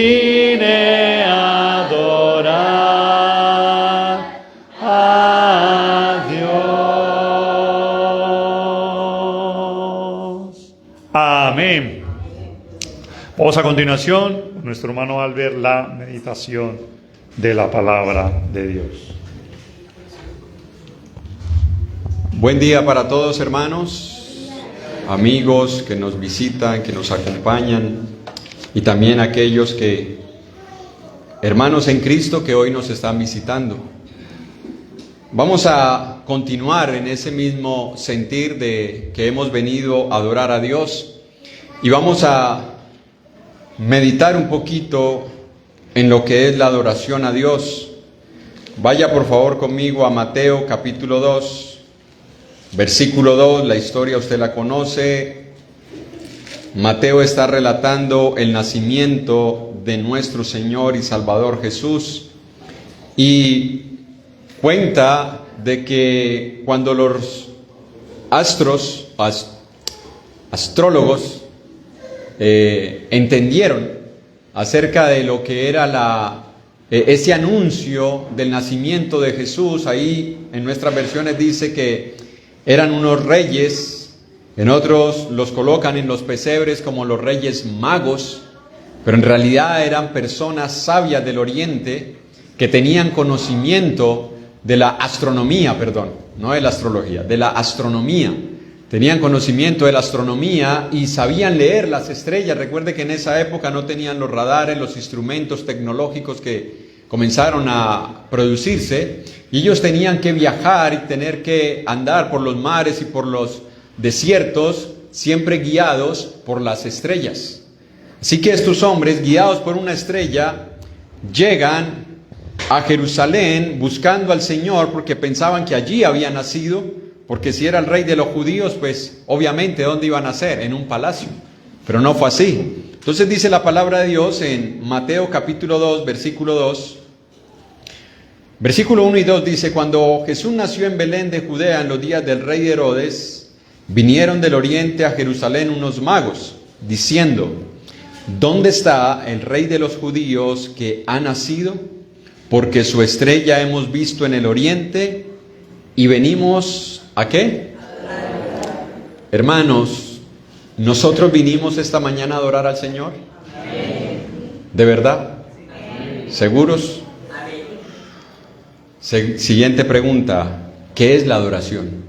Vine a adorar a Dios. Amén. Vamos a continuación, nuestro hermano Albert, la meditación de la palabra de Dios. Buen día para todos, hermanos, amigos que nos visitan, que nos acompañan, y también aquellos hermanos en Cristo que hoy nos están visitando. Vamos a continuar en ese mismo sentir de que hemos venido a adorar a Dios, y vamos a meditar un poquito en lo que es la adoración a Dios. Vaya por favor conmigo a Mateo capítulo 2, versículo 2, la historia usted la conoce. Mateo está relatando el nacimiento de nuestro Señor y Salvador Jesús, y cuenta de que cuando los astrólogos entendieron acerca de lo que era ese anuncio del nacimiento de Jesús, ahí en nuestras versiones dice que eran unos reyes. En otros los colocan en los pesebres como los reyes magos, pero en realidad eran personas sabias del oriente que tenían conocimiento de la astronomía, no de la astrología, de la astronomía. Tenían conocimiento de la astronomía y sabían leer las estrellas. Recuerde que en esa época no tenían los radares, los instrumentos tecnológicos que comenzaron a producirse, y ellos tenían que viajar y tener que andar por los mares y por los desiertos, siempre guiados por las estrellas. Así que estos hombres, guiados por una estrella, llegan a Jerusalén buscando al Señor, porque pensaban que allí había nacido, porque si era el rey de los judíos, pues obviamente ¿dónde iba a nacer? En un palacio. Pero no fue así. Entonces dice la palabra de Dios en Mateo capítulo 2, versículo 2. Versículo 1 y 2 dice: cuando Jesús nació en Belén de Judea en los días del rey Herodes, vinieron del oriente a Jerusalén unos magos, diciendo: ¿dónde está el rey de los judíos que ha nacido? Porque su estrella hemos visto en el oriente y venimos ¿a qué? Hermanos, nosotros vinimos esta mañana a adorar al Señor. ¿De verdad? ¿Seguros? Siguiente pregunta: ¿qué es la adoración?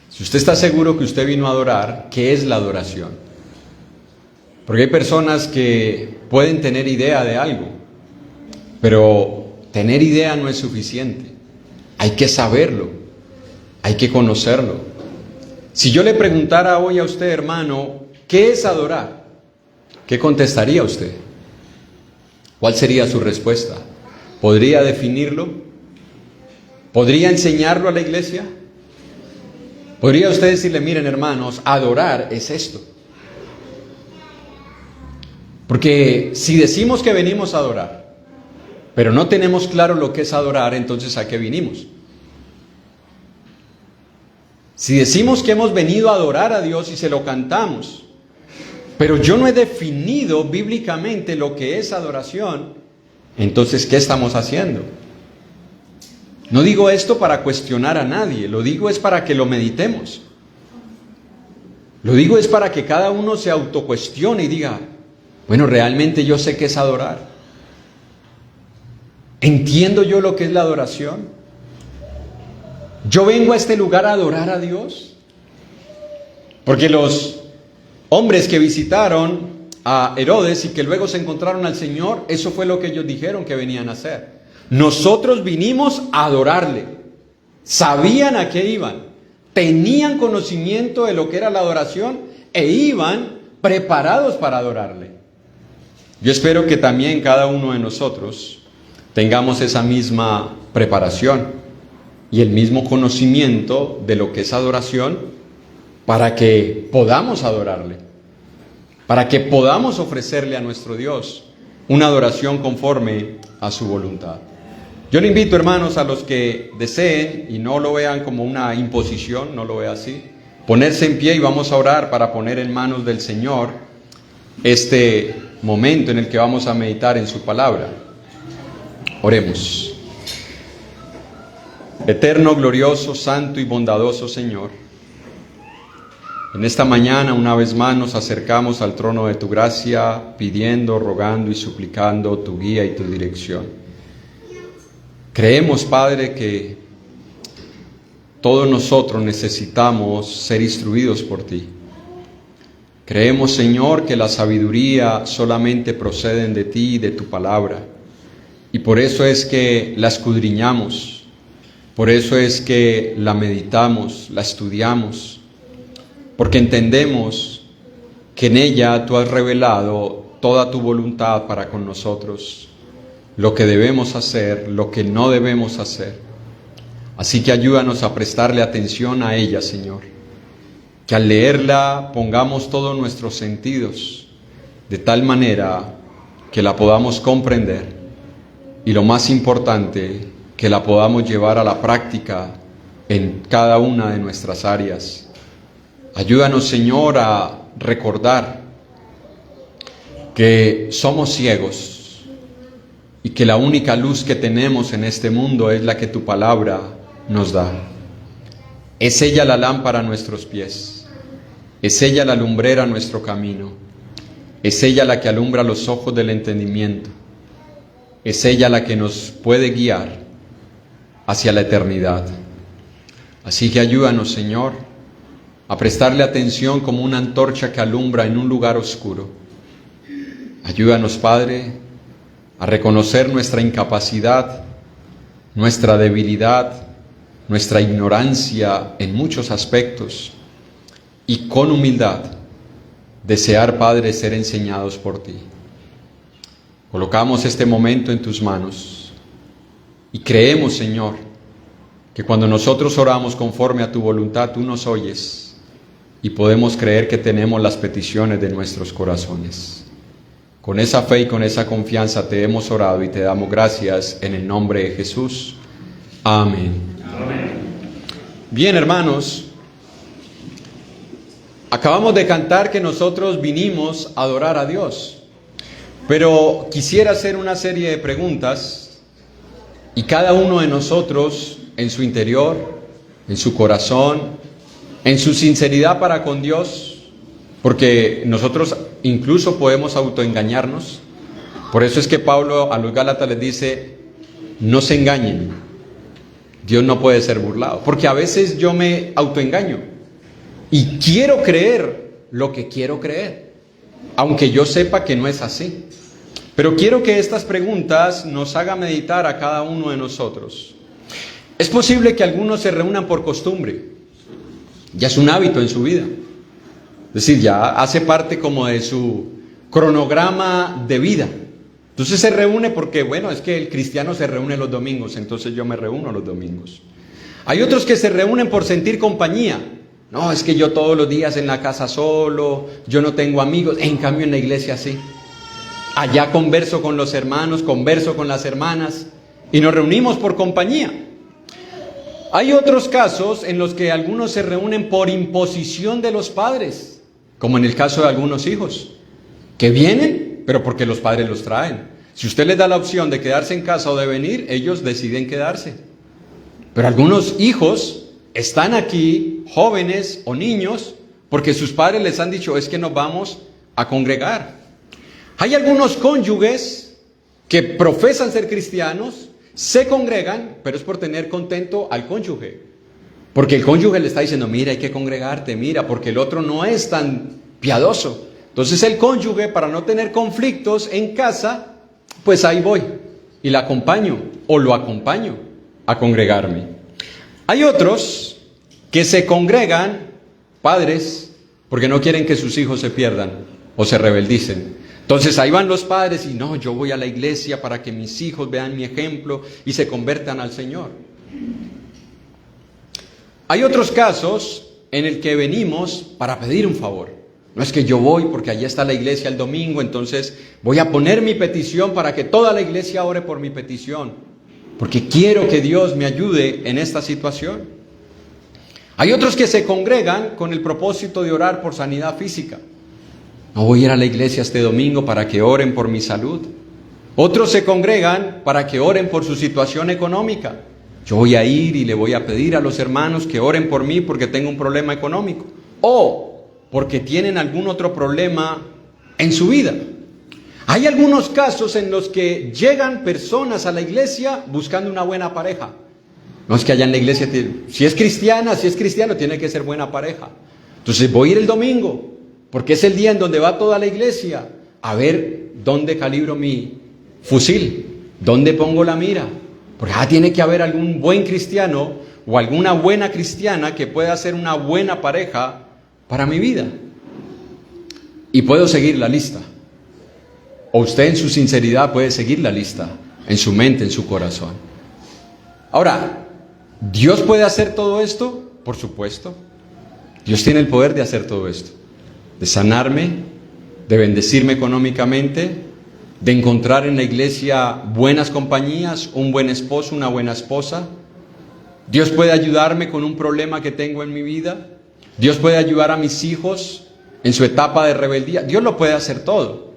Si usted está seguro que usted vino a adorar, ¿qué es la adoración? Porque hay personas que pueden tener idea de algo, pero tener idea no es suficiente. Hay que saberlo, hay que conocerlo. Si yo le preguntara hoy a usted, hermano, ¿qué es adorar?, ¿qué contestaría usted? ¿Cuál sería su respuesta? ¿Podría definirlo? ¿Podría enseñarlo a la iglesia? ¿Podría usted decirle: miren, hermanos, adorar es esto? Porque si decimos que venimos a adorar, pero no tenemos claro lo que es adorar, entonces ¿a qué vinimos? Si decimos que hemos venido a adorar a Dios y se lo cantamos, pero yo no he definido bíblicamente lo que es adoración, entonces ¿qué estamos haciendo? No digo esto para cuestionar a nadie, lo digo es para que lo meditemos. Lo digo es para que cada uno se autocuestione y diga: bueno, realmente yo sé qué es adorar. ¿Entiendo yo lo que es la adoración? ¿Yo vengo a este lugar a adorar a Dios? Porque los hombres que visitaron a Herodes y que luego se encontraron al Señor, eso fue lo que ellos dijeron que venían a hacer. Nosotros vinimos a adorarle. Sabían a qué iban, tenían conocimiento de lo que era la adoración e iban preparados para adorarle. Yo espero que también cada uno de nosotros tengamos esa misma preparación y el mismo conocimiento de lo que es adoración, para que podamos adorarle, para que podamos ofrecerle a nuestro Dios una adoración conforme a su voluntad. Yo le invito, hermanos, a los que deseen y no lo vean como una imposición, no lo vea así, ponerse en pie y vamos a orar para poner en manos del Señor este momento en el que vamos a meditar en su palabra. Oremos. Eterno, glorioso, santo y bondadoso Señor, en esta mañana una vez más nos acercamos al trono de tu gracia, pidiendo, rogando y suplicando tu guía y tu dirección. Creemos, Padre, que todos nosotros necesitamos ser instruidos por ti. Creemos, Señor, que la sabiduría solamente procede de ti y de tu palabra. Y por eso es que la escudriñamos, por eso es que la meditamos, la estudiamos, porque entendemos que en ella tú has revelado toda tu voluntad para con nosotros, lo que debemos hacer, lo que no debemos hacer. Así que ayúdanos a prestarle atención a ella, Señor, que al leerla pongamos todos nuestros sentidos de tal manera que la podamos comprender y, lo más importante, que la podamos llevar a la práctica en cada una de nuestras áreas. Ayúdanos, Señor, a recordar que somos ciegos y que la única luz que tenemos en este mundo es la que tu palabra nos da. Es ella la lámpara a nuestros pies, es ella la lumbrera a nuestro camino, es ella la que alumbra los ojos del entendimiento, es ella la que nos puede guiar hacia la eternidad. Así que ayúdanos, Señor, a prestarle atención como una antorcha que alumbra en un lugar oscuro. Ayúdanos, Padre, a reconocer nuestra incapacidad, nuestra debilidad, nuestra ignorancia en muchos aspectos y con humildad desear, Padre, ser enseñados por ti. Colocamos este momento en tus manos y creemos, Señor, que cuando nosotros oramos conforme a tu voluntad, tú nos oyes. Y podemos creer que tenemos las peticiones de nuestros corazones. Con esa fe y con esa confianza te hemos orado y te damos gracias en el nombre de Jesús. Amén. Amén. Bien, hermanos, acabamos de cantar que nosotros vinimos a adorar a Dios. Pero quisiera hacer una serie de preguntas y cada uno de nosotros en su interior, en su corazón, en su sinceridad para con Dios, porque nosotros incluso podemos autoengañarnos. Por eso es que Pablo a los Gálatas les dice, no se engañen, Dios no puede ser burlado, porque a veces yo me autoengaño y quiero creer lo que quiero creer, aunque yo sepa que no es así. Pero quiero que estas preguntas nos hagan meditar a cada uno de nosotros. Es posible que algunos se reúnan por costumbre. Ya es un hábito en su vida. Es decir, ya hace parte como de su cronograma de vida. Entonces se reúne porque, bueno, es que el cristiano se reúne los domingos, entonces yo me reúno los domingos. Hay otros que se reúnen por sentir compañía. No, es que yo todos los días en la casa solo, yo no tengo amigos, en cambio en la iglesia sí. Allá converso con los hermanos, converso con las hermanas y nos reunimos por compañía. Hay otros casos en los que algunos se reúnen por imposición de los padres, como en el caso de algunos hijos, que vienen, pero porque los padres los traen. Si usted les da la opción de quedarse en casa o de venir, ellos deciden quedarse. Pero algunos hijos están aquí, jóvenes o niños, porque sus padres les han dicho, es que nos vamos a congregar. Hay algunos cónyuges que profesan ser cristianos, se congregan, pero es por tener contento al cónyuge. Porque el cónyuge le está diciendo, mira, hay que congregarte, mira, porque el otro no es tan piadoso. Entonces el cónyuge, para no tener conflictos en casa, pues ahí voy y la acompaño o lo acompaño a congregarme. Hay otros que se congregan, padres, porque no quieren que sus hijos se pierdan o se rebeldicen. Entonces ahí van los padres y no, yo voy a la iglesia para que mis hijos vean mi ejemplo y se conviertan al Señor. Hay otros casos en el que venimos para pedir un favor. No es que yo voy porque allí está la iglesia el domingo, entonces voy a poner mi petición para que toda la iglesia ore por mi petición, porque quiero que Dios me ayude en esta situación. Hay otros que se congregan con el propósito de orar por sanidad física. No voy a ir a la iglesia este domingo para que oren por mi salud. Otros se congregan para que oren por su situación económica. Yo voy a ir y le voy a pedir a los hermanos que oren por mí porque tengo un problema económico. O porque tienen algún otro problema en su vida. Hay algunos casos en los que llegan personas a la iglesia buscando una buena pareja. No es que allá en la iglesia, si es cristiano, tiene que ser buena pareja. Entonces voy a ir el domingo, porque es el día en donde va toda la iglesia, a ver dónde calibro mi fusil, dónde pongo la mira. Porque tiene que haber algún buen cristiano o alguna buena cristiana que pueda ser una buena pareja para mi vida. Y puedo seguir la lista. O usted en su sinceridad puede seguir la lista, en su mente, en su corazón. Ahora, ¿Dios puede hacer todo esto? Por supuesto. Dios tiene el poder de hacer todo esto. De sanarme, de bendecirme económicamente, de encontrar en la iglesia buenas compañías, un buen esposo, una buena esposa. Dios puede ayudarme con un problema que tengo en mi vida. Dios puede ayudar a mis hijos en su etapa de rebeldía. Dios lo puede hacer todo.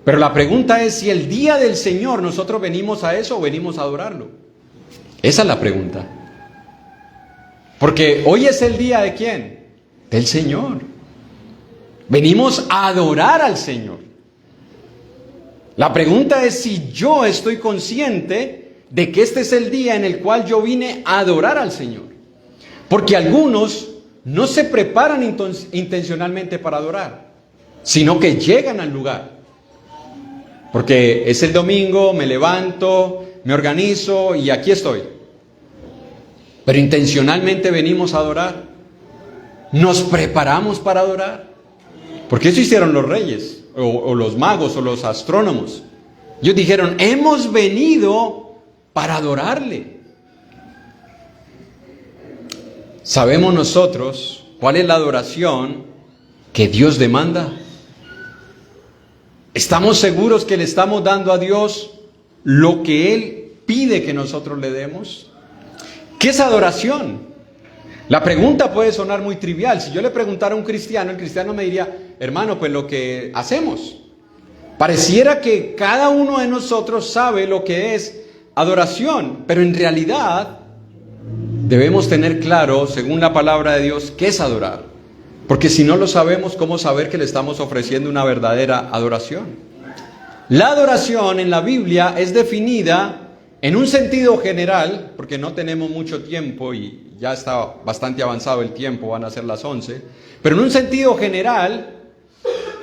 Pero la pregunta es si el día del Señor nosotros venimos a eso o venimos a adorarlo. Esa es la pregunta. Porque hoy es el día ¿de quién? Del Señor. Venimos a adorar al Señor. La pregunta es si yo estoy consciente de que este es el día en el cual yo vine a adorar al Señor. Porque algunos no se preparan intencionalmente para adorar, sino que llegan al lugar. Porque es el domingo, me levanto, me organizo y aquí estoy. Pero intencionalmente venimos a adorar. Nos preparamos para adorar. Porque eso hicieron los reyes, o los magos, o los astrónomos. Ellos dijeron, hemos venido para adorarle. ¿Sabemos nosotros cuál es la adoración que Dios demanda? ¿Estamos seguros que le estamos dando a Dios lo que Él pide que nosotros le demos? ¿Qué es adoración? La pregunta puede sonar muy trivial. Si yo le preguntara a un cristiano, el cristiano me diría, hermano, pues lo que hacemos. Pareciera que cada uno de nosotros sabe lo que es adoración, pero en realidad debemos tener claro, según la palabra de Dios, qué es adorar. Porque si no lo sabemos, ¿cómo saber que le estamos ofreciendo una verdadera adoración? La adoración en la Biblia es definida en un sentido general, porque no tenemos mucho tiempo y ya está bastante avanzado el tiempo, van a ser las 11, pero en un sentido general,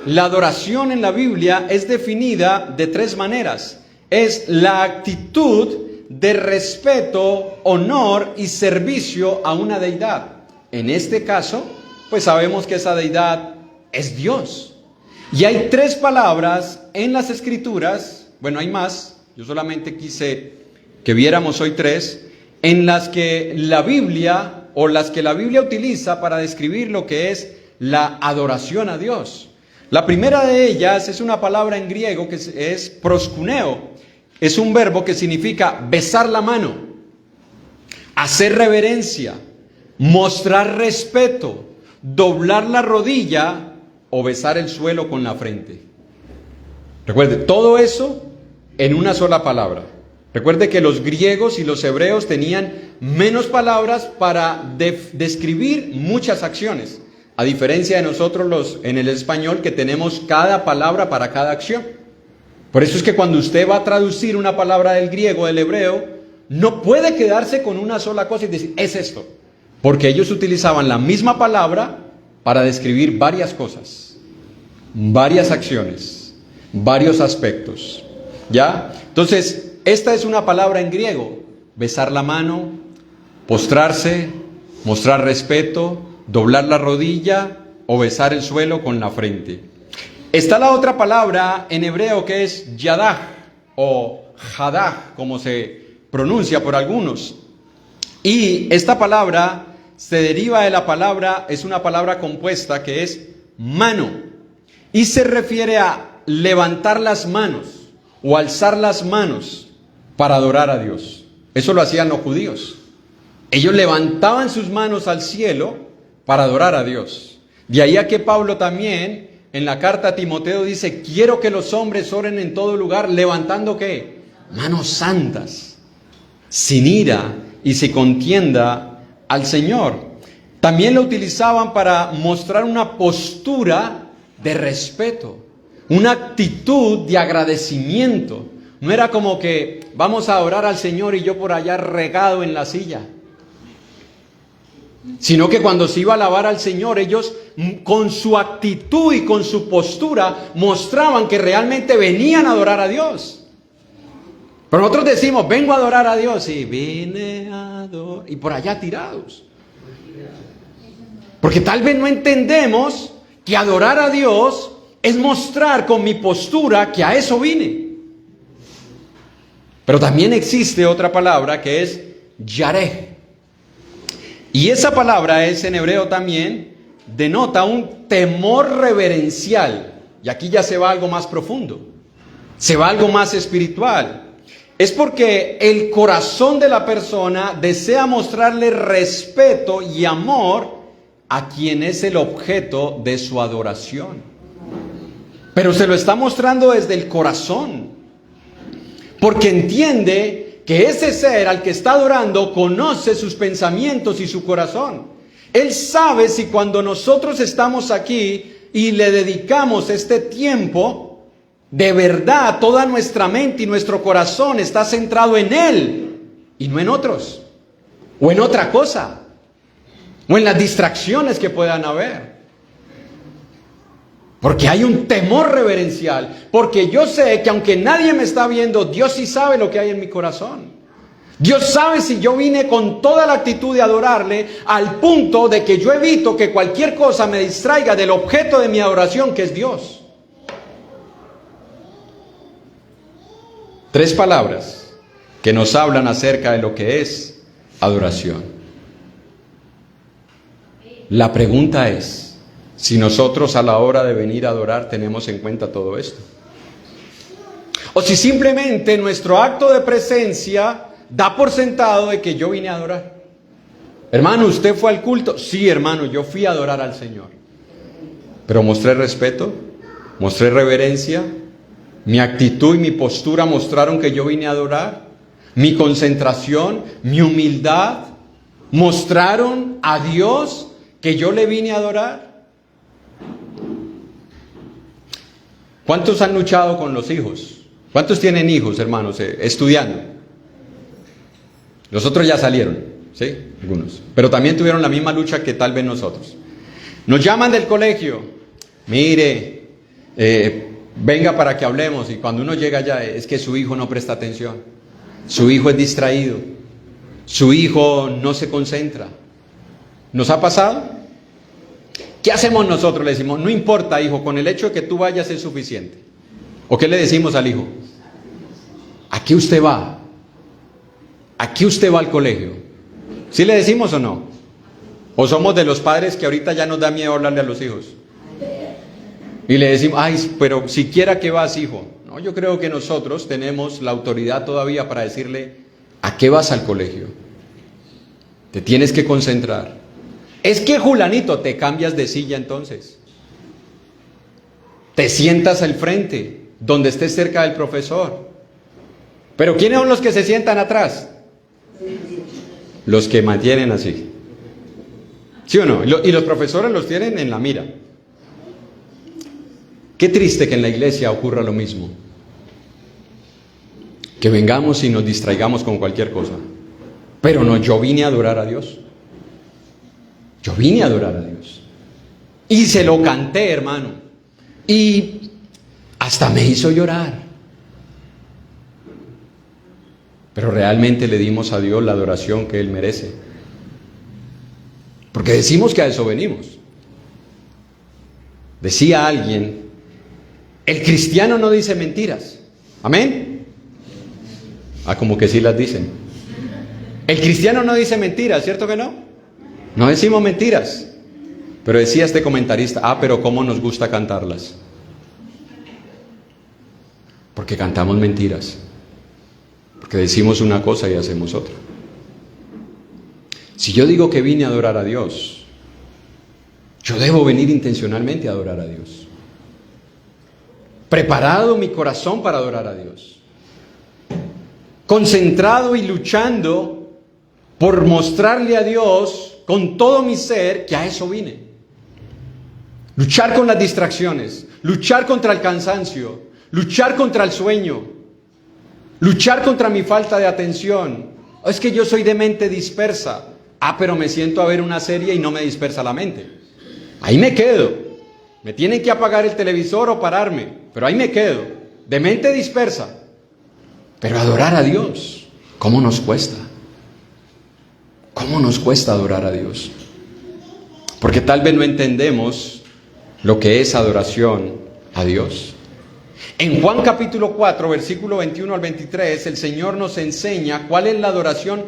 la adoración en la Biblia es definida de 3 maneras. Es la actitud de respeto, honor y servicio a una deidad. En este caso, pues sabemos que esa deidad es Dios. Y hay 3 palabras en las Escrituras, bueno, hay más, yo solamente quise que viéramos hoy 3, en las que la Biblia, o las que la Biblia utiliza para describir lo que es la adoración a Dios. La primera de ellas es una palabra en griego que es proskuneo. Es un verbo que significa besar la mano, hacer reverencia, mostrar respeto, doblar la rodilla o besar el suelo con la frente. Recuerde, todo eso en una sola palabra. Recuerde que los griegos y los hebreos tenían menos palabras para describir muchas acciones, a diferencia de nosotros en el español, que tenemos cada palabra para cada acción. Por eso es que cuando usted va a traducir una palabra del griego, del hebreo, no puede quedarse con una sola cosa y decir, es esto. Porque ellos utilizaban la misma palabra para describir varias cosas, varias acciones, varios aspectos. ¿Ya? Entonces, esta es una palabra en griego: besar la mano, postrarse, mostrar respeto, doblar la rodilla o besar el suelo con la frente. Está la otra palabra en hebreo que es yadah o jadah, como se pronuncia por algunos. Y esta palabra se deriva de la palabra, es una palabra compuesta que es mano. Y se refiere a levantar las manos o alzar las manos para adorar a Dios. Eso lo hacían los judíos. Ellos levantaban sus manos al cielo para adorar a Dios. De ahí a que Pablo también en la carta a Timoteo dice, quiero que los hombres oren en todo lugar, levantando ¿qué? Manos santas, sin ira y sin contienda al Señor. También lo utilizaban para mostrar una postura de respeto, una actitud de agradecimiento. No era como que vamos a orar al Señor y yo por allá regado en la silla. Sino que cuando se iba a alabar al Señor, ellos con su actitud y con su postura mostraban que realmente venían a adorar a Dios. Pero nosotros decimos, vengo a adorar a Dios y vine a adorar, y por allá tirados. Porque tal vez no entendemos que adorar a Dios es mostrar con mi postura que a eso vine. Pero también existe otra palabra que es yareh. Y esa palabra es en hebreo también, denota un temor reverencial. Y aquí ya se va algo más profundo, se va algo más espiritual. Es porque el corazón de la persona desea mostrarle respeto y amor a quien es el objeto de su adoración. Pero se lo está mostrando desde el corazón, porque entiende que ese ser al que está adorando conoce sus pensamientos y su corazón. Él sabe si cuando nosotros estamos aquí y le dedicamos este tiempo, de verdad toda nuestra mente y nuestro corazón está centrado en Él y no en otros, o en otra cosa, o en las distracciones que puedan haber. Porque hay un temor reverencial, porque yo sé que aunque nadie me está viendo, Dios sí sabe lo que hay en mi corazón. Dios sabe si yo vine con toda la actitud de adorarle, al punto de que yo evito que cualquier cosa me distraiga del objeto de mi adoración, que es Dios. 3 palabras que nos hablan acerca de lo que es adoración. La pregunta es, si nosotros a la hora de venir a adorar tenemos en cuenta todo esto. O si simplemente nuestro acto de presencia da por sentado de que yo vine a adorar. Hermano, ¿usted fue al culto? Sí, hermano, yo fui a adorar al Señor. Pero mostré respeto, mostré reverencia, mi actitud y mi postura mostraron que yo vine a adorar. Mi concentración, mi humildad, mostraron a Dios que yo le vine a adorar. ¿Cuántos han luchado con los hijos? ¿Cuántos tienen hijos, hermanos, estudiando? Los otros ya salieron, ¿sí? Algunos. Pero también tuvieron la misma lucha que tal vez nosotros. Nos llaman del colegio. Mire, venga para que hablemos. Y cuando uno llega allá, es que su hijo no presta atención. Su hijo es distraído. Su hijo no se concentra. ¿Nos ha pasado? ¿Qué hacemos nosotros? Le decimos, no importa, hijo, con el hecho de que tú vayas es suficiente. ¿O qué le decimos al hijo? ¿A qué usted va? ¿A qué usted va al colegio? ¿Sí le decimos o no? ¿O somos de los padres que ahorita ya nos da miedo hablarle a los hijos? Y le decimos, ay, pero siquiera que vas, hijo. No, yo creo que nosotros tenemos la autoridad todavía para decirle, ¿a qué vas al colegio? Te tienes que concentrar. Es que Julanito, te cambias de silla entonces. Te sientas al frente, donde estés cerca del profesor. Pero ¿quiénes son los que se sientan atrás? Los que mantienen así. ¿Sí o no? Y los profesores los tienen en la mira. Qué triste que en la iglesia ocurra lo mismo. Que vengamos y nos distraigamos con cualquier cosa. Pero no, yo vine a adorar a Dios. Yo vine a adorar a Dios. Y se lo canté, hermano. Y hasta me hizo llorar. Pero realmente le dimos a Dios la adoración que Él merece. Porque decimos que a eso venimos. Decía alguien, el cristiano no dice mentiras. ¿Amén? Ah, como que sí las dicen. El cristiano no dice mentiras, ¿cierto que no? No decimos mentiras. Pero decía este comentarista, pero cómo nos gusta cantarlas. Porque cantamos mentiras. Porque decimos una cosa y hacemos otra. Si yo digo que vine a adorar a Dios, yo debo venir intencionalmente a adorar a Dios. preparado mi corazón para adorar a Dios. Concentrado y luchando por mostrarle a Dios con todo mi ser que a eso vine. Luchar con las distracciones, luchar contra el cansancio, luchar contra el sueño, luchar contra mi falta de atención. Es que yo soy de mente dispersa. Pero me siento a ver una serie y no me dispersa la mente. Ahí me quedo. Me tienen que apagar el televisor o pararme, pero ahí me quedo, de mente dispersa. Pero adorar a Dios, ¿cómo nos cuesta? ¿Cómo nos cuesta adorar a Dios? Porque tal vez no entendemos lo que es adoración a Dios. En Juan capítulo 4, versículo 21 al 23, el Señor nos enseña cuál es la adoración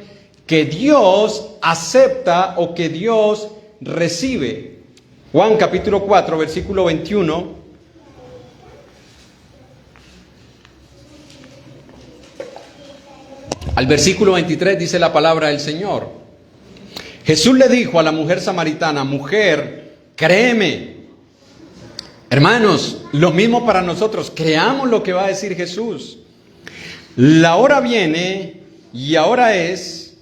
que Dios acepta o que Dios recibe. Juan capítulo 4, versículo 21. Al versículo 23 dice la palabra del Señor. Jesús le dijo a la mujer samaritana: mujer, créeme. Hermanos, lo mismo para nosotros. Creamos lo que va a decir Jesús. La hora viene y ahora es...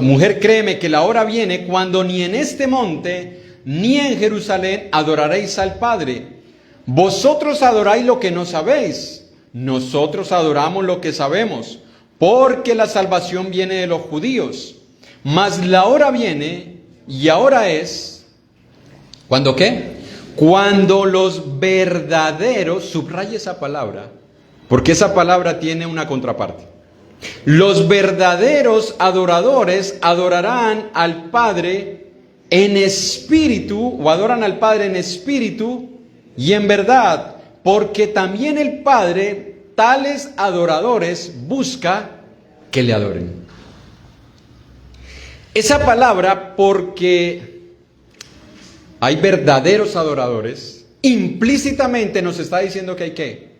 mujer, créeme que la hora viene cuando ni en este monte ni en Jerusalén adoraréis al Padre. Vosotros adoráis lo que no sabéis, nosotros adoramos lo que sabemos, porque la salvación viene de los judíos. Mas la hora viene y ahora es, ¿cuándo qué? Cuando los verdaderos, subraye esa palabra, porque esa palabra tiene una contraparte. Los verdaderos adoradores adorarán al Padre en espíritu, o adoran al Padre en espíritu y en verdad, porque también el Padre tales adoradores busca que le adoren. Esa palabra, porque hay verdaderos adoradores, implícitamente nos está diciendo que hay ¿qué?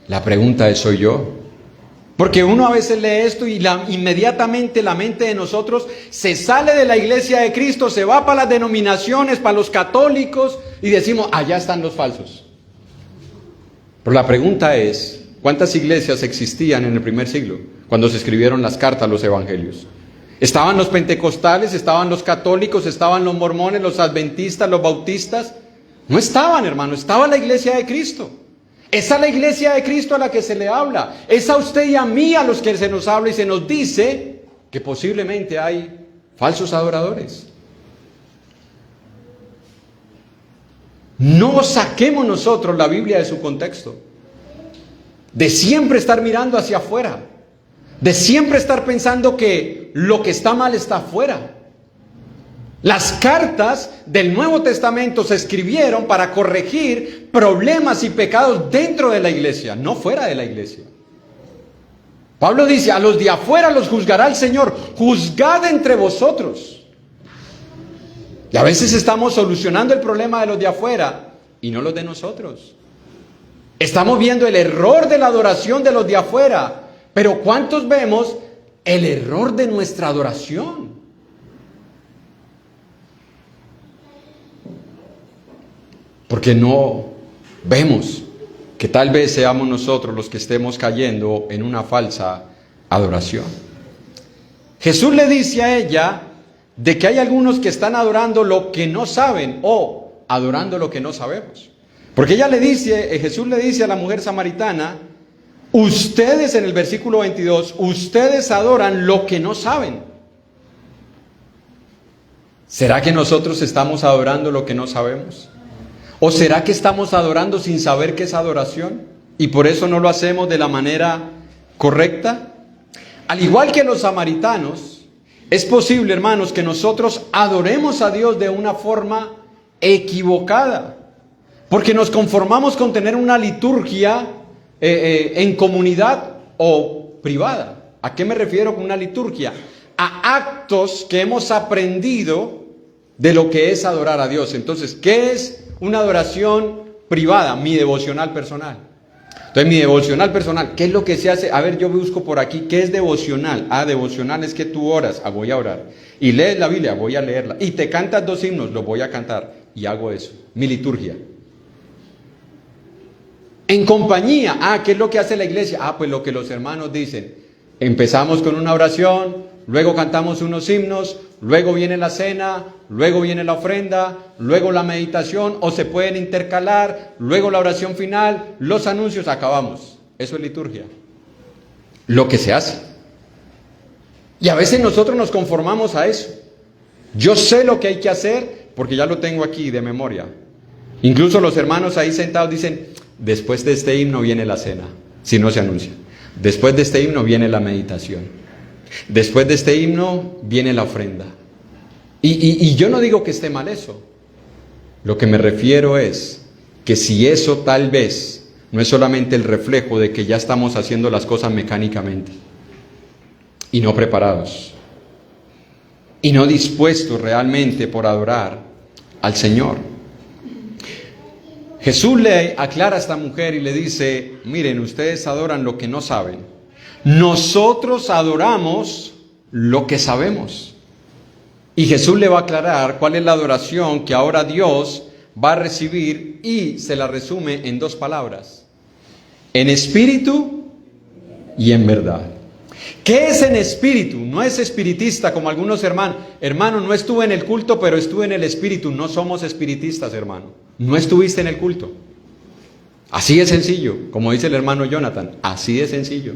La pregunta es: ¿soy yo? Porque uno a veces lee esto y inmediatamente la mente de nosotros se sale de la iglesia de Cristo, se va para las denominaciones, para los católicos y decimos: allá están los falsos. Pero la pregunta es: ¿cuántas iglesias existían en el primer siglo cuando se escribieron las cartas, los evangelios? Estaban los pentecostales, estaban los católicos, estaban los mormones, los adventistas, los bautistas. No estaban, hermano, estaba la iglesia de Cristo. Esa es la iglesia de Cristo a la que se le habla. Es a usted y a mí a los que se nos habla y se nos dice que posiblemente hay falsos adoradores. No saquemos nosotros la Biblia de su contexto. De siempre estar mirando hacia afuera. De siempre estar pensando que lo que está mal está afuera. Las cartas del Nuevo Testamento se escribieron para corregir problemas y pecados dentro de la iglesia, no fuera de la iglesia. Pablo dice: a los de afuera los juzgará el Señor, juzgad entre vosotros. Y a veces estamos solucionando el problema de los de afuera y no los de nosotros. Estamos viendo el error de la adoración de los de afuera, pero ¿cuántos vemos el error de nuestra adoración? Porque no vemos que tal vez seamos nosotros los que estemos cayendo en una falsa adoración. Jesús le dice a ella de que hay algunos que están adorando lo que no saben o adorando lo que no sabemos. Porque Jesús le dice a la mujer samaritana: ustedes, en el versículo 22, ustedes adoran lo que no saben. ¿Será que nosotros estamos adorando lo que no sabemos? ¿O será que estamos adorando sin saber qué es adoración? Y por eso no lo hacemos de la manera correcta. Al igual que los samaritanos, es posible, hermanos, que nosotros adoremos a Dios de una forma equivocada. Porque nos conformamos con tener una liturgia en comunidad o privada. ¿A qué me refiero con una liturgia? A actos que hemos aprendido de lo que es adorar a Dios. Entonces, ¿qué es una adoración privada? Mi devocional personal. Entonces, mi devocional personal, ¿qué es lo que se hace? A ver, yo busco por aquí, ¿qué es devocional? Devocional es que tú oras, voy a orar. Y lees la Biblia, voy a leerla. Y te cantas 2 himnos, los voy a cantar. Y hago eso, mi liturgia. En compañía. ¿Qué es lo que hace la iglesia? Pues lo que los hermanos dicen. Empezamos con una oración, luego cantamos unos himnos, luego viene la cena, luego viene la ofrenda, luego la meditación, o se pueden intercalar, luego la oración final, los anuncios, acabamos. Eso es liturgia. Lo que se hace. Y a veces nosotros nos conformamos a eso. Yo sé lo que hay que hacer porque ya lo tengo aquí de memoria. Incluso los hermanos ahí sentados dicen, después de este himno viene la cena, si no se anuncia. Después de este himno viene la meditación. Después de este himno viene la ofrenda. Y yo no digo que esté mal eso. Lo que me refiero es que si eso tal vez no es solamente el reflejo de que ya estamos haciendo las cosas mecánicamente y no preparados y no dispuestos realmente por adorar al Señor. Jesús le aclara a esta mujer y le dice, miren, ustedes adoran lo que no saben. Nosotros adoramos lo que sabemos. Y Jesús le va a aclarar cuál es la adoración que ahora Dios va a recibir y se la resume en 2 palabras. En espíritu y en verdad. ¿Qué es en espíritu? No es espiritista como algunos hermanos. Hermano, no estuve en el culto, pero estuve en el espíritu. No somos espiritistas, hermano. No estuviste en el culto. Así de sencillo, como dice el hermano Jonathan. Así de sencillo.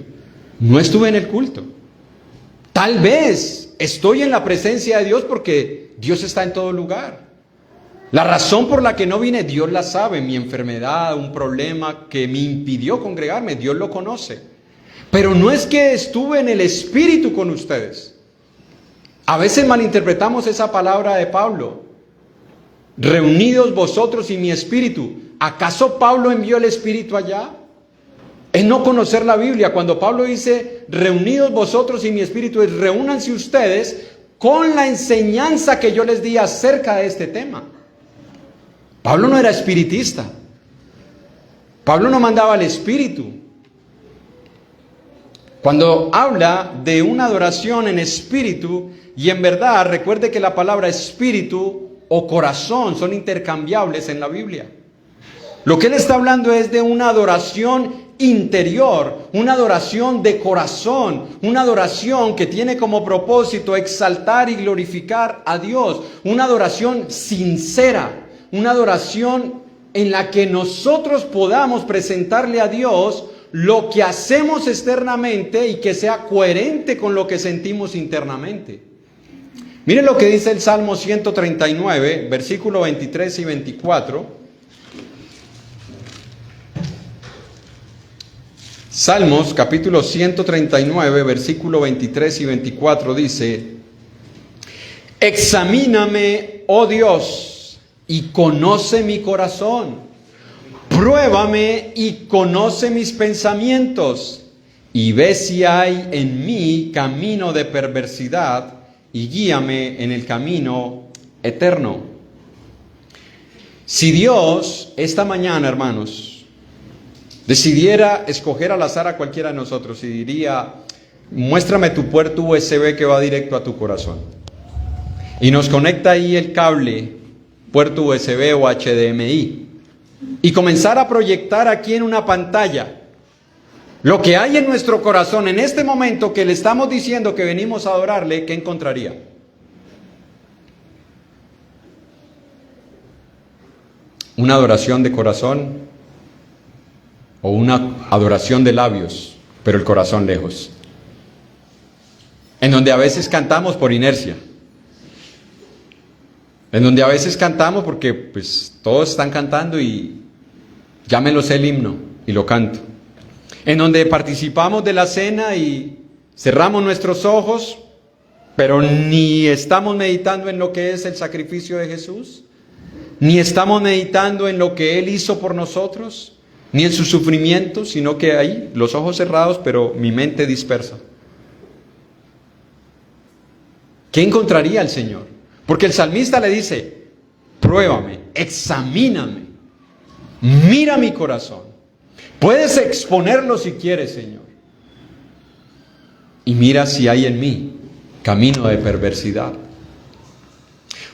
No estuve en el culto. Tal vez estoy en la presencia de Dios porque Dios está en todo lugar. La razón por la que no vine, Dios la sabe. Mi enfermedad, un problema que me impidió congregarme, Dios lo conoce. Pero no es que estuve en el espíritu con ustedes. A veces malinterpretamos esa palabra de Pablo. Reunidos vosotros y mi espíritu. ¿Acaso Pablo envió el espíritu allá? Es no conocer la Biblia. Cuando Pablo dice, reunidos vosotros y mi espíritu, es reúnanse ustedes con la enseñanza que yo les di acerca de este tema. Pablo no era espiritista. Pablo no mandaba al espíritu. Cuando habla de una adoración en espíritu y en verdad, recuerde que la palabra espíritu o corazón son intercambiables en la Biblia. Lo que él está hablando es de una adoración interior, una adoración de corazón, una adoración que tiene como propósito exaltar y glorificar a Dios, una adoración sincera, una adoración en la que nosotros podamos presentarle a Dios lo que hacemos externamente y que sea coherente con lo que sentimos internamente. Miren lo que dice el Salmo 139, versículo 23 y 24. Salmos capítulo 139, versículo 23 y 24 dice, examíname, oh Dios, y conoce mi corazón. Pruébame y conoce mis pensamientos, y ve si hay en mí camino de perversidad, y guíame en el camino eterno. Si Dios esta mañana, hermanos, decidiera escoger al azar a cualquiera de nosotros y diría, muéstrame tu puerto USB que va directo a tu corazón, y nos conecta ahí el cable, puerto USB o HDMI, y comenzar a proyectar aquí en una pantalla lo que hay en nuestro corazón en este momento que le estamos diciendo que venimos a adorarle, ¿qué encontraría? ¿Una adoración de corazón o una adoración de labios, pero el corazón lejos? En donde a veces cantamos por inercia. En donde a veces cantamos porque pues todos están cantando y ya me lo sé el himno y lo canto. En donde participamos de la cena y cerramos nuestros ojos, pero ni estamos meditando en lo que es el sacrificio de Jesús, ni estamos meditando en lo que Él hizo por nosotros, ni en su sufrimiento, sino que ahí, los ojos cerrados, pero mi mente dispersa. ¿Qué encontraría el Señor? Porque el salmista le dice, pruébame, examíname, mira mi corazón. Puedes exponerlo si quieres, Señor. Y mira si hay en mí camino de perversidad.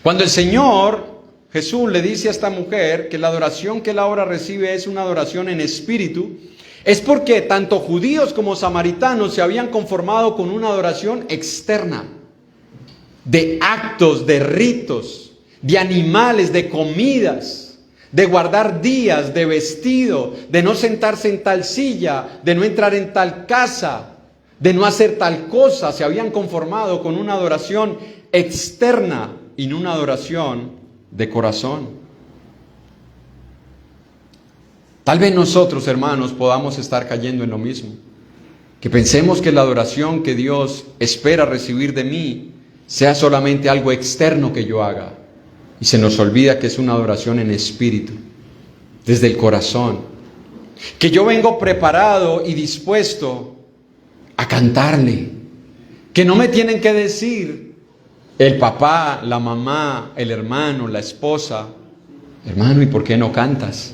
Cuando el Señor Jesús le dice a esta mujer que la adoración que él ahora recibe es una adoración en espíritu, es porque tanto judíos como samaritanos se habían conformado con una adoración externa, de actos, de ritos, de animales, de comidas, de guardar días, de vestido, de no sentarse en tal silla, de no entrar en tal casa, de no hacer tal cosa. Se habían conformado con una adoración externa y no una adoración de corazón. Tal vez nosotros, hermanos, podamos estar cayendo en lo mismo, que pensemos que la adoración que Dios espera recibir de mí sea solamente algo externo que yo haga, y se nos olvida que es una adoración en espíritu, desde el corazón, que yo vengo preparado y dispuesto a cantarle, que no me tienen que decir el papá, la mamá, el hermano, la esposa, hermano, ¿y por qué no cantas?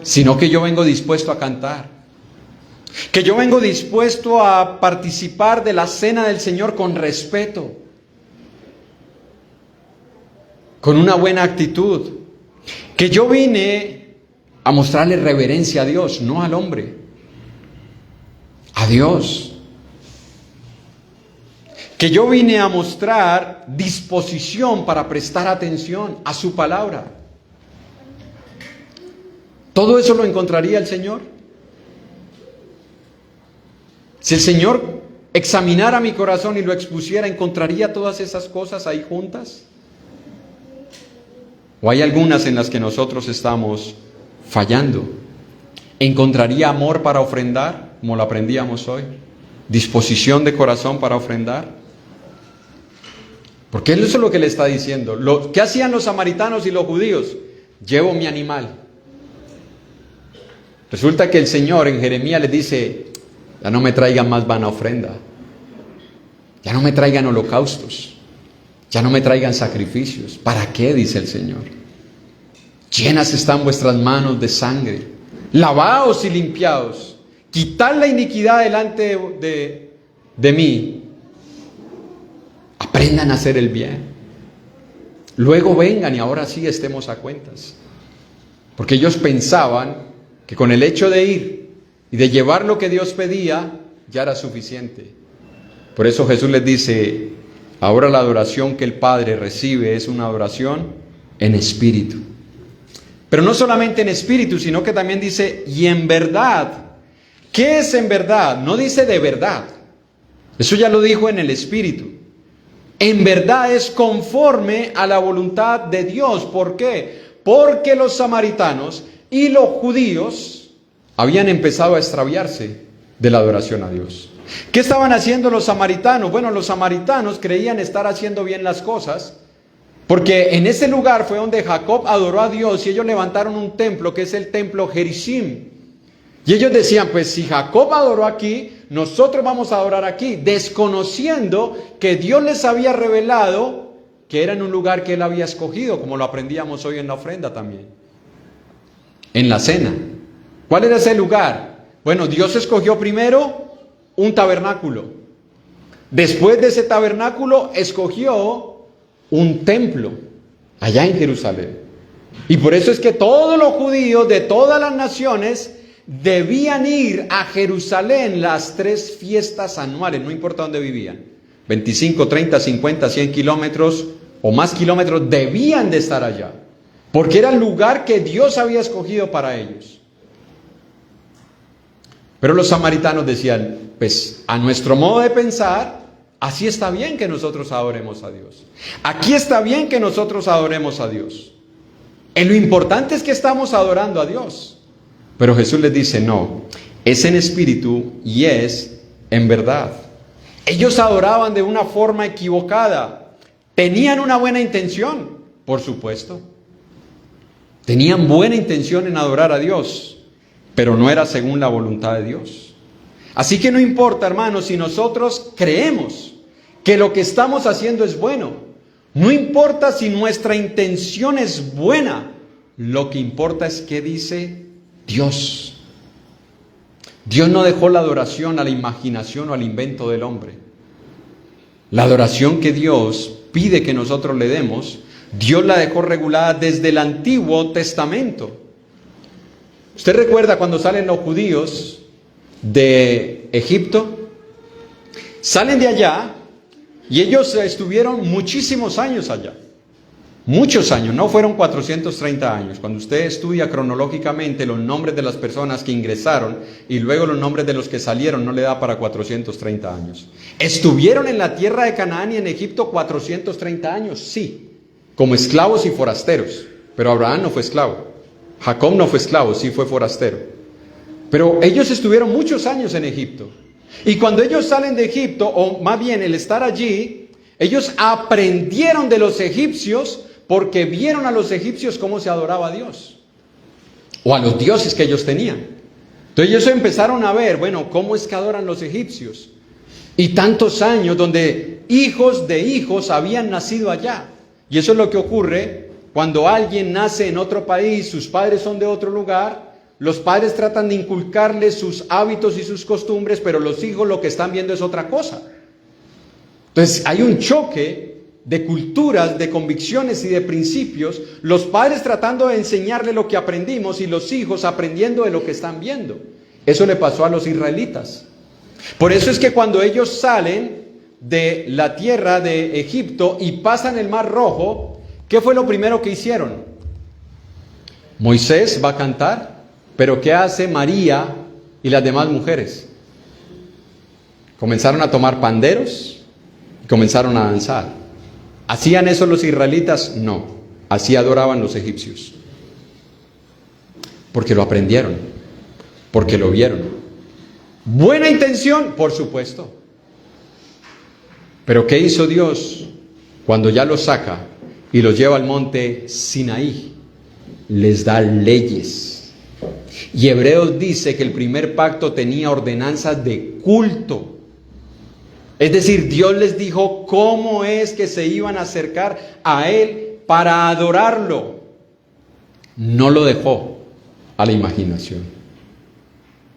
Sino que yo vengo dispuesto a cantar, que yo vengo dispuesto a participar de la cena del Señor con respeto, con una buena actitud, que yo vine a mostrarle reverencia a Dios, no al hombre, a Dios, que yo vine a mostrar disposición para prestar atención a su palabra. ¿Todo eso lo encontraría el Señor? Si el Señor examinara mi corazón y lo expusiera, ¿encontraría todas esas cosas ahí juntas? ¿O hay algunas en las que nosotros estamos fallando? ¿Encontraría amor para ofrendar, como lo aprendíamos hoy? ¿Disposición de corazón para ofrendar? Porque eso es lo que le está diciendo. ¿Qué hacían los samaritanos y los judíos? Llevo mi animal. Resulta que el Señor en Jeremías les dice: ya no me traigan más vana ofrenda, ya no me traigan holocaustos, ya no me traigan sacrificios. ¿Para qué? Dice el Señor. Llenas están vuestras manos de sangre. Lavaos y limpiaos. Quitad la iniquidad delante de mí. Aprendan a hacer el bien. Luego vengan y ahora sí estemos a cuentas. Porque ellos pensaban que con el hecho de ir y de llevar lo que Dios pedía, ya era suficiente. Por eso Jesús les dice: ahora la adoración que el Padre recibe es una adoración en espíritu. Pero no solamente en espíritu, sino que también dice: y en verdad. ¿Qué es en verdad? No dice de verdad. Eso ya lo dijo en el espíritu. En verdad es conforme a la voluntad de Dios. ¿Por qué? Porque los samaritanos y los judíos habían empezado a extraviarse de la adoración a Dios. ¿Qué estaban haciendo los samaritanos? Bueno, los samaritanos creían estar haciendo bien las cosas, porque en ese lugar fue donde Jacob adoró a Dios y ellos levantaron un templo que es el templo Gerizim. Y ellos decían: pues si Jacob adoró aquí, nosotros vamos a adorar aquí, desconociendo que Dios les había revelado que era en un lugar que él había escogido, como lo aprendíamos hoy en la ofrenda también, en la cena. ¿Cuál era ese lugar? Bueno, Dios escogió primero un tabernáculo. Después de ese tabernáculo escogió un templo allá en Jerusalén. Y por eso es que todos los judíos de todas las naciones debían ir a Jerusalén las 3 fiestas anuales, no importa dónde vivían. 25, 30, 50, 100 kilómetros o más kilómetros, debían de estar allá, porque era el lugar que Dios había escogido para ellos. Pero los samaritanos decían: pues a nuestro modo de pensar, así está bien que nosotros adoremos a Dios. Aquí está bien que nosotros adoremos a Dios. Lo importante es que estamos adorando a Dios. Pero Jesús les dice: no, es en espíritu y es en verdad. Ellos adoraban de una forma equivocada. Tenían una buena intención, por supuesto. Tenían buena intención en adorar a Dios, pero no era según la voluntad de Dios. Así que no importa, hermanos, si nosotros creemos que lo que estamos haciendo es bueno. No importa si nuestra intención es buena. Lo que importa es qué dice Dios. Dios no dejó la adoración a la imaginación o al invento del hombre. La adoración que Dios pide que nosotros le demos Dios la dejó regulada desde el Antiguo Testamento. ¿Usted recuerda cuando salen los judíos de Egipto? Salen de allá y ellos estuvieron muchísimos años allá. Muchos años, no fueron 430 años. Cuando usted estudia cronológicamente los nombres de las personas que ingresaron y luego los nombres de los que salieron, no le da para 430 años. ¿Estuvieron en la tierra de Canaán y en Egipto 430 años? Sí, como esclavos y forasteros. Pero Abraham no fue esclavo. Jacob no fue esclavo, sí fue forastero. Pero ellos estuvieron muchos años en Egipto. Y cuando ellos salen de Egipto, o más bien el estar allí, ellos aprendieron de los egipcios porque vieron a los egipcios cómo se adoraba a Dios. O a los dioses que ellos tenían. Entonces ellos empezaron a ver, bueno, cómo es que adoran los egipcios. Y tantos años donde hijos de hijos habían nacido allá. Y eso es lo que ocurre cuando alguien nace en otro país, sus padres son de otro lugar, los padres tratan de inculcarles sus hábitos y sus costumbres, pero los hijos lo que están viendo es otra cosa. Entonces hay un choque de culturas, de convicciones y de principios, los padres tratando de enseñarle lo que aprendimos y los hijos aprendiendo de lo que están viendo. Eso le pasó a los israelitas. Por eso es que cuando ellos salen de la tierra de Egipto y pasan el Mar Rojo, ¿qué fue lo primero que hicieron? Moisés va a cantar, pero ¿qué hace María y las demás mujeres? Comenzaron a tomar panderos y comenzaron a danzar. ¿Hacían eso los israelitas? No, así adoraban los egipcios. Porque lo aprendieron, porque lo vieron. ¿Buena intención? Por supuesto. Pero ¿qué hizo Dios cuando ya los saca y los lleva al monte Sinaí? Les da leyes. Y Hebreos dice que el primer pacto tenía ordenanzas de culto. Es decir, Dios les dijo cómo es que se iban a acercar a Él para adorarlo. No lo dejó a la imaginación.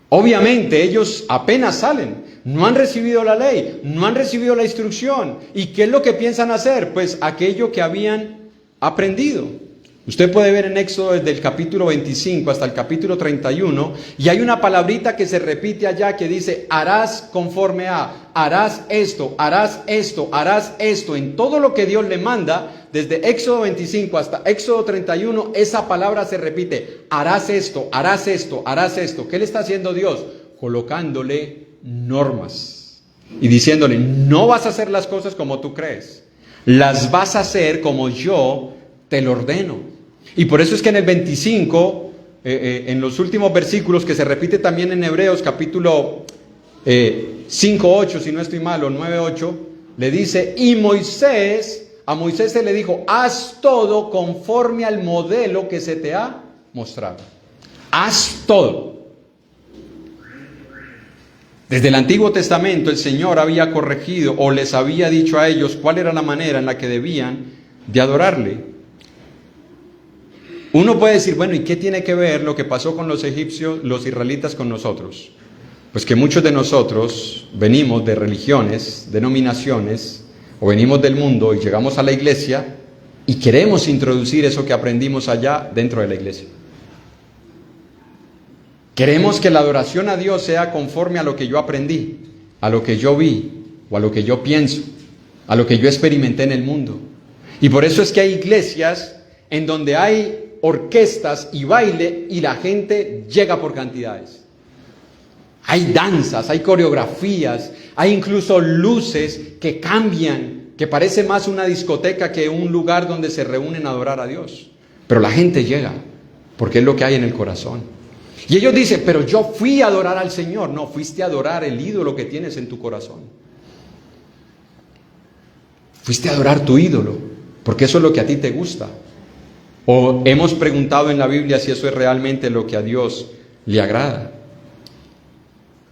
Obviamente ellos apenas salen, no han recibido la ley, no han recibido la instrucción. ¿Y qué es lo que piensan hacer? Pues aquello que habían aprendido. Usted puede ver en Éxodo desde el capítulo 25 hasta el capítulo 31 y hay una palabrita que se repite allá que dice harás conforme a, harás esto, harás esto, harás esto. En todo lo que Dios le manda, desde Éxodo 25 hasta Éxodo 31, esa palabra se repite, harás esto, harás esto, harás esto. ¿Qué le está haciendo Dios? Colocándole normas y diciéndole, no vas a hacer las cosas como tú crees, las vas a hacer como yo te lo ordeno. Y por eso es que en el 25, en los últimos versículos, que se repite también en Hebreos capítulo 5:8, si no estoy mal, o 9:8, le dice, y a Moisés se le dijo, haz todo conforme al modelo que se te ha mostrado. Haz todo. Desde el Antiguo Testamento el Señor había corregido o les había dicho a ellos cuál era la manera en la que debían de adorarle. Uno puede decir, bueno, ¿y qué tiene que ver lo que pasó con los egipcios, los israelitas con nosotros? Pues que muchos de nosotros venimos de religiones, denominaciones, o venimos del mundo y llegamos a la iglesia y queremos introducir eso que aprendimos allá dentro de la iglesia. Queremos que la adoración a Dios sea conforme a lo que yo aprendí, a lo que yo vi, o a lo que yo pienso, a lo que yo experimenté en el mundo. Y por eso es que hay iglesias en donde hay orquestas y baile y la gente llega por cantidades. Hay danzas, hay coreografías, hay incluso luces que cambian, que parece más una discoteca que un lugar donde se reúnen a adorar a Dios. Pero la gente llega porque es lo que hay en el corazón. Y ellos dicen, pero yo fui a adorar al Señor. No, fuiste a adorar el ídolo que tienes en tu corazón. Fuiste a adorar tu ídolo, porque eso es lo que a ti te gusta. O hemos preguntado en la Biblia si eso es realmente lo que a Dios le agrada.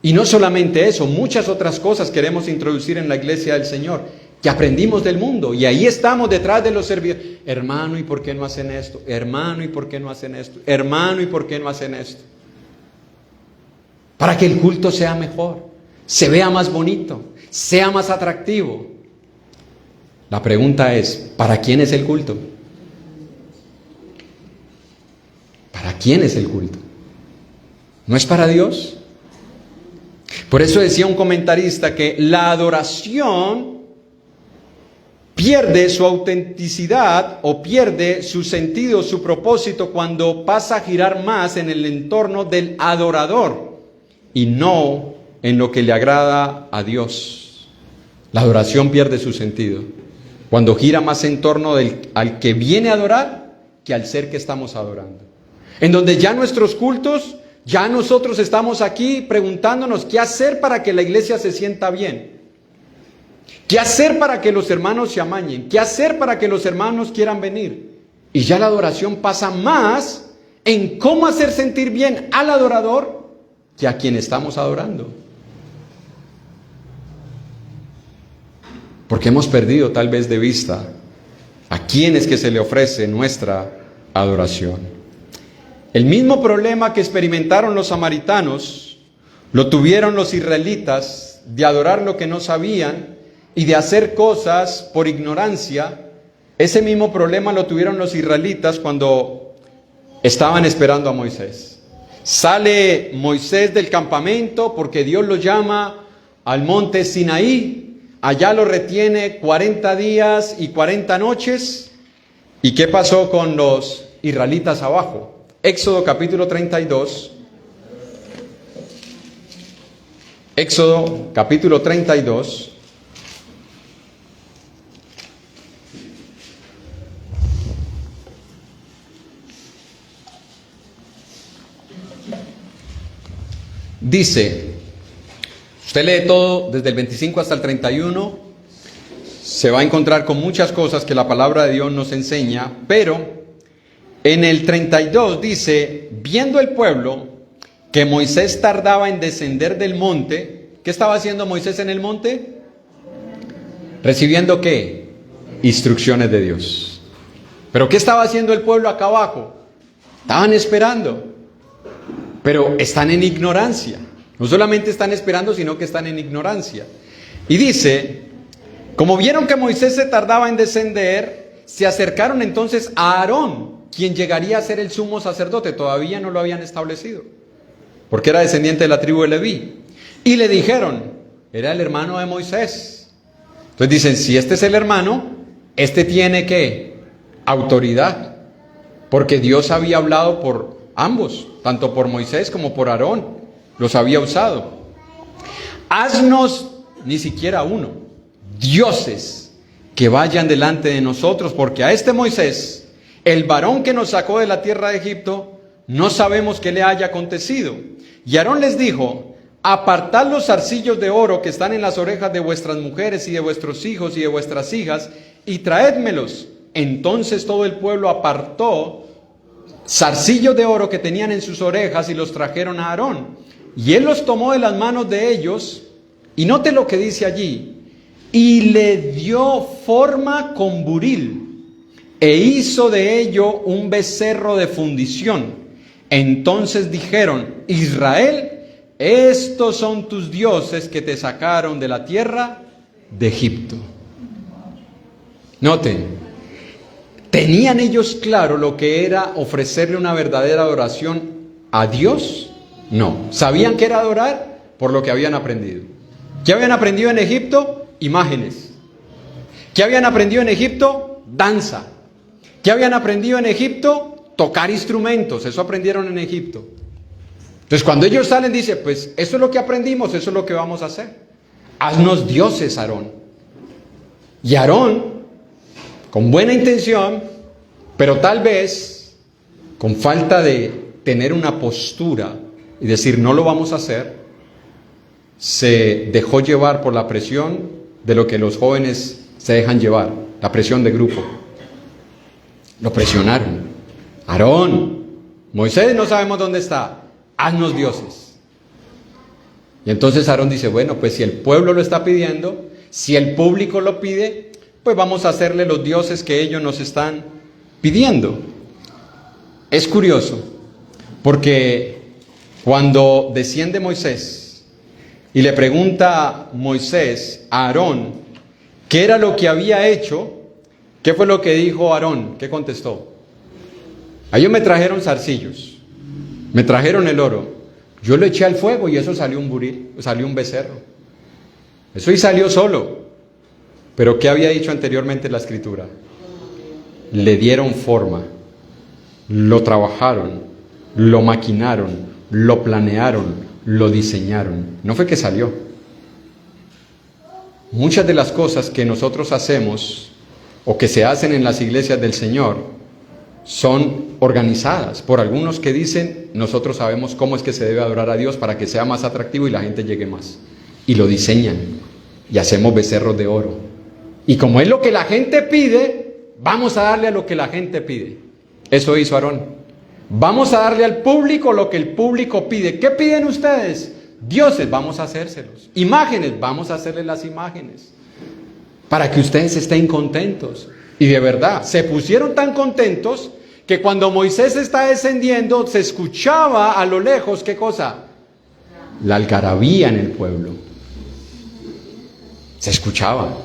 Y no solamente eso, muchas otras cosas queremos introducir en la iglesia del Señor, que aprendimos del mundo. Y ahí estamos detrás de los servidores. Hermano, ¿y por qué no hacen esto? Hermano, ¿y por qué no hacen esto? Hermano, ¿y por qué no hacen esto? Para que el culto sea mejor, se vea más bonito, sea más atractivo. La pregunta es, ¿para quién es el culto? quién es el culto? ¿No es para Dios? Por eso decía un comentarista que la adoración pierde su autenticidad o pierde su sentido, su propósito cuando pasa a girar más en el entorno del adorador y no en lo que le agrada a Dios. La adoración pierde su sentido cuando gira más en torno al que viene a adorar que al ser que estamos adorando. En donde ya nuestros cultos, ya nosotros estamos aquí preguntándonos qué hacer para que la iglesia se sienta bien. ¿Qué hacer para que los hermanos se amañen? ¿Qué hacer para que los hermanos quieran venir? Y ya la adoración pasa más en cómo hacer sentir bien al adorador que a quien estamos adorando. Porque hemos perdido tal vez de vista a quién es que se le ofrece nuestra adoración. El mismo problema que experimentaron los samaritanos lo tuvieron los israelitas de adorar lo que no sabían y de hacer cosas por ignorancia. Ese mismo problema lo tuvieron los israelitas cuando estaban esperando a Moisés. Sale Moisés del campamento porque Dios lo llama al monte Sinaí. Allá lo retiene 40 días y 40 noches. ¿Y qué pasó con los israelitas abajo? Éxodo capítulo 32. Éxodo capítulo 32. Dice, usted lee todo desde el 25 hasta el 31, se va a encontrar con muchas cosas que la palabra de Dios nos enseña, pero en el 32 dice, viendo el pueblo que Moisés tardaba en descender del monte, ¿qué estaba haciendo Moisés en el monte? ¿Recibiendo qué? Instrucciones de Dios. ¿Pero qué estaba haciendo el pueblo acá abajo? Estaban esperando. Pero están en ignorancia. No solamente están esperando, sino que están en ignorancia. Y dice, como vieron que Moisés se tardaba en descender, se acercaron entonces a Aarón, quien llegaría a ser el sumo sacerdote. Todavía no lo habían establecido, porque era descendiente de la tribu de Leví. Y le dijeron, era el hermano de Moisés. Entonces dicen, si este es el hermano, este tiene ¿qué? Autoridad. Porque Dios había hablado por ambos, tanto por Moisés como por Aarón, los había usado. Haznos, ni siquiera uno, dioses que vayan delante de nosotros, porque a este Moisés, el varón que nos sacó de la tierra de Egipto, no sabemos qué le haya acontecido. Y Aarón les dijo, apartad los zarcillos de oro que están en las orejas de vuestras mujeres y de vuestros hijos y de vuestras hijas, y traédmelos. Entonces todo el pueblo apartó zarcillos de oro que tenían en sus orejas y los trajeron a Aarón. Y él los tomó de las manos de ellos, y note lo que dice allí, y le dio forma con buril, e hizo de ello un becerro de fundición. Entonces dijeron, Israel, estos son tus dioses que te sacaron de la tierra de Egipto. Noten, ¿tenían ellos claro lo que era ofrecerle una verdadera adoración a Dios? No. ¿Sabían qué era adorar? Por lo que habían aprendido. ¿Qué habían aprendido en Egipto? Imágenes. ¿Qué habían aprendido en Egipto? Danza. ¿Qué habían aprendido en Egipto? Tocar instrumentos. Eso aprendieron en Egipto. Entonces cuando ellos salen dice, pues eso es lo que aprendimos, eso es lo que vamos a hacer. Haznos dioses, Aarón. Y Aarón, con buena intención, pero tal vez con falta de tener una postura y decir no lo vamos a hacer, se dejó llevar por la presión de lo que los jóvenes se dejan llevar, la presión de grupo. Lo presionaron. Aarón, Moisés no sabemos dónde está, haznos dioses. Y entonces Aarón dice, bueno, pues si el pueblo lo está pidiendo, si el público lo pide, pues vamos a hacerle los dioses que ellos nos están pidiendo. Es curioso, porque cuando desciende Moisés y le pregunta Moisés a Aarón qué era lo que había hecho, ¿qué fue lo que dijo Aarón? ¿Qué contestó? A ellos me trajeron zarcillos. Me trajeron el oro. Yo lo eché al fuego y eso salió un buril, salió un becerro. Eso y salió solo. Pero ¿qué había dicho anteriormente la Escritura? Le dieron forma, lo trabajaron, lo maquinaron, lo planearon, lo diseñaron. No fue que salió. Muchas de las cosas que nosotros hacemos o que se hacen en las iglesias del Señor son organizadas por algunos que dicen, nosotros sabemos cómo es que se debe adorar a Dios para que sea más atractivo y la gente llegue más. Y lo diseñan y hacemos becerros de oro. Y como es lo que la gente pide, vamos a darle a lo que la gente pide. Eso hizo Aarón. Vamos a darle al público lo que el público pide. ¿Qué piden ustedes? Dioses, vamos a hacérselos. Imágenes, vamos a hacerles las imágenes. Para que ustedes estén contentos. Y de verdad, se pusieron tan contentos que cuando Moisés está descendiendo, se escuchaba a lo lejos, ¿qué cosa? La algarabía en el pueblo. Se escuchaba.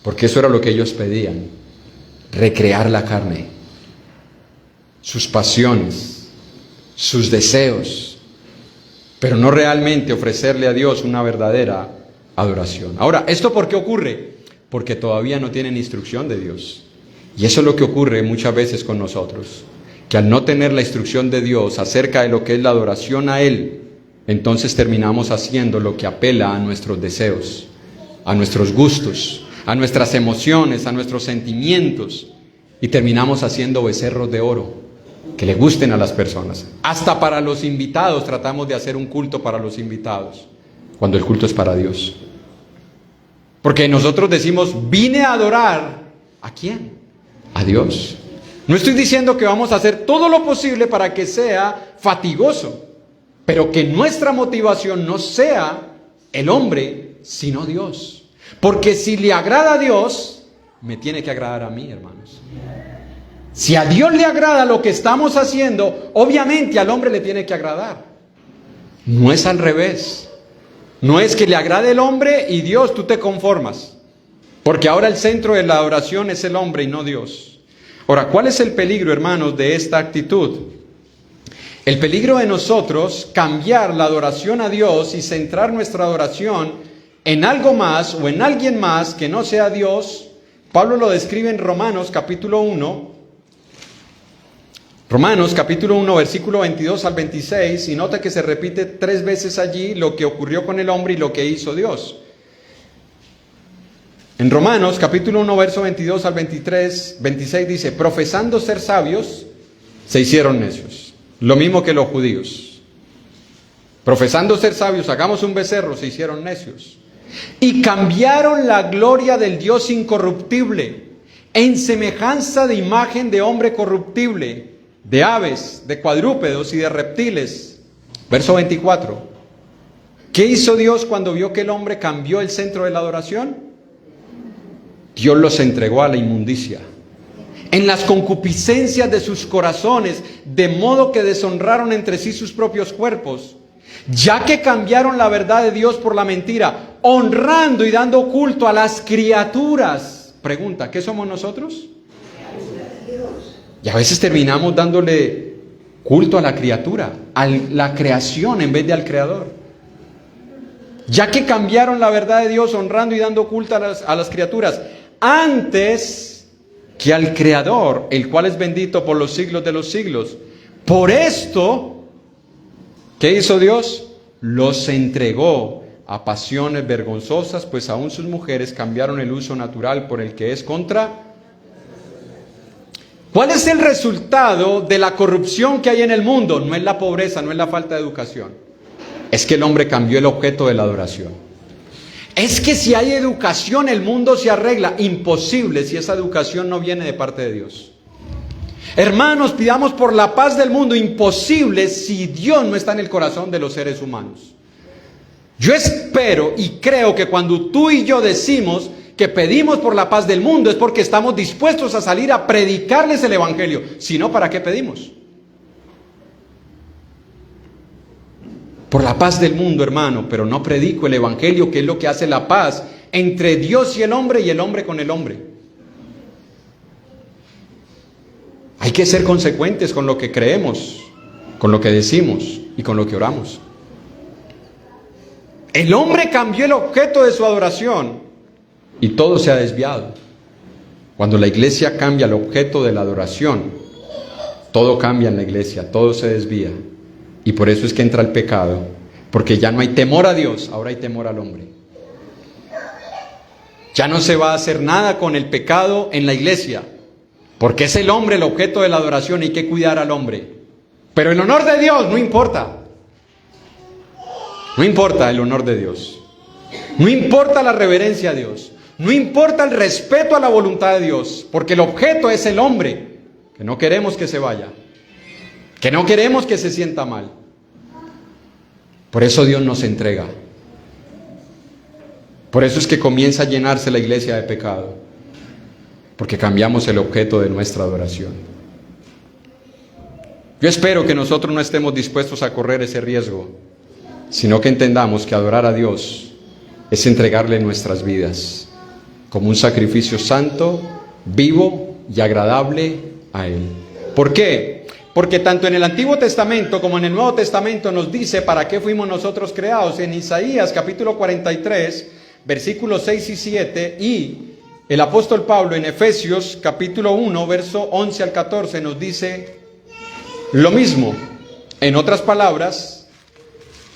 Porque eso era lo que ellos pedían. Recrear la carne. Sus pasiones. Sus deseos. Pero no realmente ofrecerle a Dios una verdadera adoración. Ahora, ¿esto por qué ocurre? Porque todavía no tienen instrucción de Dios. Y eso es lo que ocurre muchas veces con nosotros. Que al no tener la instrucción de Dios acerca de lo que es la adoración a Él, entonces terminamos haciendo lo que apela a nuestros deseos, a nuestros gustos, a nuestras emociones, a nuestros sentimientos. Y terminamos haciendo becerros de oro que le gusten a las personas. Hasta para los invitados tratamos de hacer un culto para los invitados, cuando el culto es para Dios. Porque nosotros decimos, vine a adorar, ¿a quién? A Dios. No estoy diciendo que vamos a hacer todo lo posible para que sea fatigoso, pero que nuestra motivación no sea el hombre, sino Dios. Porque si le agrada a Dios, me tiene que agradar a mí, hermanos. Si a Dios le agrada lo que estamos haciendo, obviamente al hombre le tiene que agradar. No es al revés. No es que le agrade el hombre y Dios, tú te conformas. Porque ahora el centro de la adoración es el hombre y no Dios. Ahora, ¿cuál es el peligro, hermanos, de esta actitud? El peligro de nosotros cambiar la adoración a Dios y centrar nuestra adoración en algo más o en alguien más que no sea Dios. Pablo lo describe en Romanos capítulo 1. Romanos capítulo 1, versículo 22 al 26, y nota que se repite 3 veces allí lo que ocurrió con el hombre y lo que hizo Dios. En Romanos capítulo 1, verso 22 al 26 dice, profesando ser sabios, se hicieron necios. Lo mismo que los judíos. Profesando ser sabios, hagamos un becerro, se hicieron necios. Y cambiaron la gloria del Dios incorruptible en semejanza de imagen de hombre corruptible, de aves, de cuadrúpedos y de reptiles. Verso 24. ¿Qué hizo Dios cuando vio que el hombre cambió el centro de la adoración? Dios los entregó a la inmundicia, en las concupiscencias de sus corazones, de modo que deshonraron entre sí sus propios cuerpos, ya que cambiaron la verdad de Dios por la mentira, honrando y dando culto a las criaturas. Pregunta, ¿qué somos nosotros? Y a veces terminamos dándole culto a la criatura, a la creación en vez de al Creador. Ya que cambiaron la verdad de Dios honrando y dando culto a las criaturas, antes que al Creador, el cual es bendito por los siglos de los siglos. Por esto, ¿qué hizo Dios? Los entregó a pasiones vergonzosas, pues aún sus mujeres cambiaron el uso natural por el que es contra. ¿Cuál es el resultado de la corrupción que hay en el mundo? No es la pobreza, no es la falta de educación. Es que el hombre cambió el objeto de la adoración. Es que si hay educación el mundo se arregla. Imposible si esa educación no viene de parte de Dios. Hermanos, pidamos por la paz del mundo. Imposible si Dios no está en el corazón de los seres humanos. Yo espero y creo que cuando tú y yo decimos que pedimos por la paz del mundo es porque estamos dispuestos a salir a predicarles el evangelio. Si no, ¿para qué pedimos? Por la paz del mundo, hermano, pero no predico el evangelio, que es lo que hace la paz entre Dios y el hombre con el hombre. Hay que ser consecuentes con lo que creemos. con lo que decimos y con lo que oramos. El hombre cambió el objeto de su adoración y todo se ha desviado. Cuando la iglesia cambia el objeto de la adoración, todo cambia en la iglesia, todo se desvía. Y por eso es que entra el pecado, porque ya no hay temor a Dios, ahora hay temor al hombre. Ya no se va a hacer nada con el pecado en la iglesia, porque es el hombre el objeto de la adoración y hay que cuidar al hombre. Pero el honor de Dios no importa. No importa el honor de Dios. No importa la reverencia a Dios. No importa el respeto a la voluntad de Dios, porque el objeto es el hombre, que no queremos que se vaya, que no queremos que se sienta mal. Por eso Dios nos entrega. Por eso es que comienza a llenarse la iglesia de pecado, porque cambiamos el objeto de nuestra adoración. Yo espero que nosotros no estemos dispuestos a correr ese riesgo, sino que entendamos que adorar a Dios es entregarle nuestras vidas como un sacrificio santo, vivo y agradable a Él. ¿Por qué? Porque tanto en el Antiguo Testamento como en el Nuevo Testamento nos dice para qué fuimos nosotros creados. En Isaías capítulo 43, versículos 6 y 7, y el apóstol Pablo en Efesios capítulo 1, verso 11 al 14 nos dice lo mismo, en otras palabras,